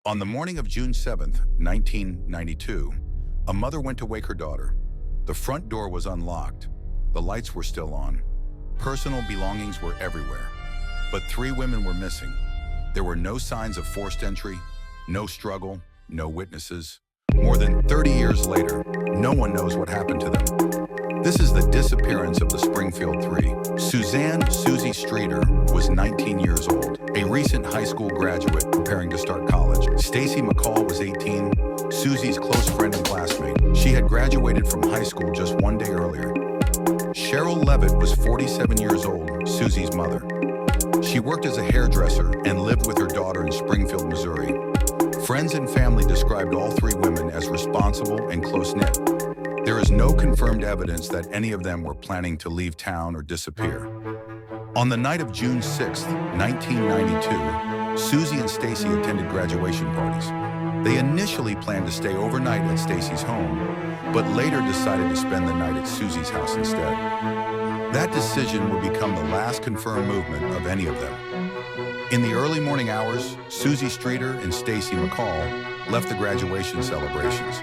On the morning of June 7th, 1992, a mother went to wake her daughter. The front door was unlocked. The lights were still on. Personal belongings were everywhere. But 3 women were missing. There were no signs of forced entry, no struggle, no witnesses. More than 30 years later, no one knows what happened to them. This is the disappearance of the Springfield Three. Suzanne Suzie Streeter was 19 years old, a recent high school graduate preparing to start college. Stacy McCall was 18, Suzie's close friend and classmate. She had graduated from high school just one day earlier. Sherrill Levitt was 47 years old, Suzie's mother. She worked as a hairdresser and lived with her daughter in Springfield, Missouri. Friends and family described all 3 women as responsible and close-knit. There is no confirmed evidence that any of them were planning to leave town or disappear. On the night of June 6, 1992, Suzie and Stacy attended graduation parties. They initially planned to stay overnight at Stacy's home, but later decided to spend the night at Suzie's house instead. That decision would become the last confirmed movement of any of them. In the early morning hours, Suzie Streeter and Stacy McCall left the graduation celebrations.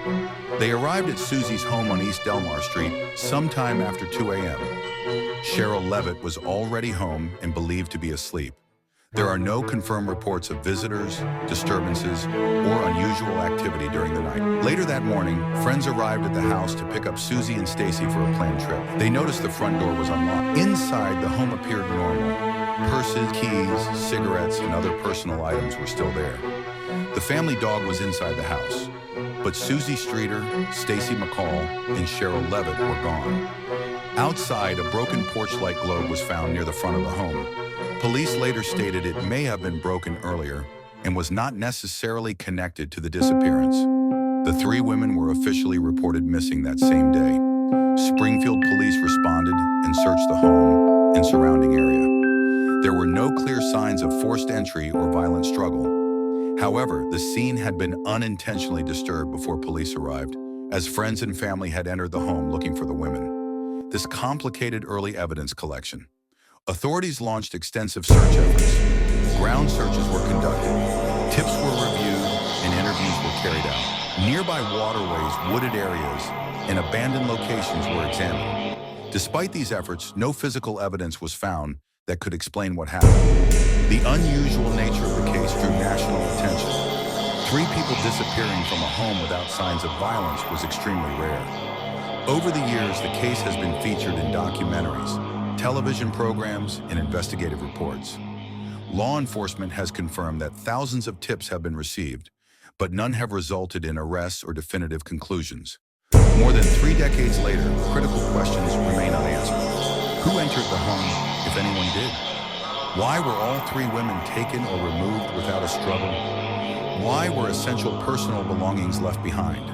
They arrived at Suzie's home on East Delmar Street sometime after 2 a.m. Sherrill Levitt was already home and believed to be asleep. There are no confirmed reports of visitors, disturbances, or unusual activity during the night. Later that morning, friends arrived at the house to pick up Suzie and Stacy for a planned trip. They noticed the front door was unlocked. Inside, the home appeared normal. Purses, keys, cigarettes, and other personal items were still there. The family dog was inside the house, but Suzie Streeter, Stacy McCall, and Sherrill Levitt were gone. Outside, a broken porch-like globe was found near the front of the home. Police later stated it may have been broken earlier and was not necessarily connected to the disappearance. The 3 women were officially reported missing that same day. Springfield police responded and searched the home and surrounding area. There were no clear signs of forced entry or violent struggle. However, the scene had been unintentionally disturbed before police arrived, as friends and family had entered the home looking for the women. This complicated early evidence collection. Authorities launched extensive search efforts. Ground searches were conducted, tips were reviewed, and interviews were carried out. Nearby waterways, wooded areas, and abandoned locations were examined. Despite these efforts, no physical evidence was found that could explain what happened. The unusual nature of the case drew national attention. 3 people disappearing from a home without signs of violence was extremely rare. Over the years, the case has been featured in documentaries, television programs, and investigative reports. Law enforcement has confirmed that thousands of tips have been received, but none have resulted in arrests or definitive conclusions. More than 3 decades later, critical questions remain unanswered. Who entered the home, if anyone did? Why were all 3 women taken or removed without a struggle? Why were essential personal belongings left behind?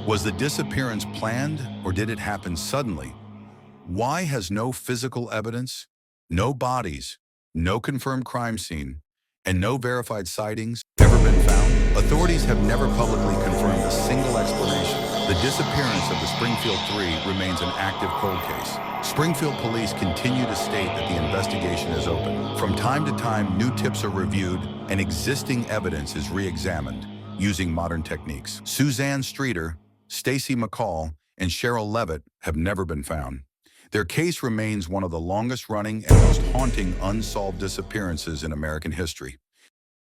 Was the disappearance planned, or did it happen suddenly? Why has no physical evidence, no bodies, no confirmed crime scene, and no verified sightings ever been found? Authorities have never publicly confirmed a single explanation. The disappearance of the Springfield Three remains an active cold case. Springfield police continue to state that the investigation is open. From time to time, new tips are reviewed and existing evidence is re-examined using modern techniques. Suzanne Streeter, Stacy McCall, and Sherrill Levitt have never been found. Their case remains one of the longest-running and most haunting unsolved disappearances in American history.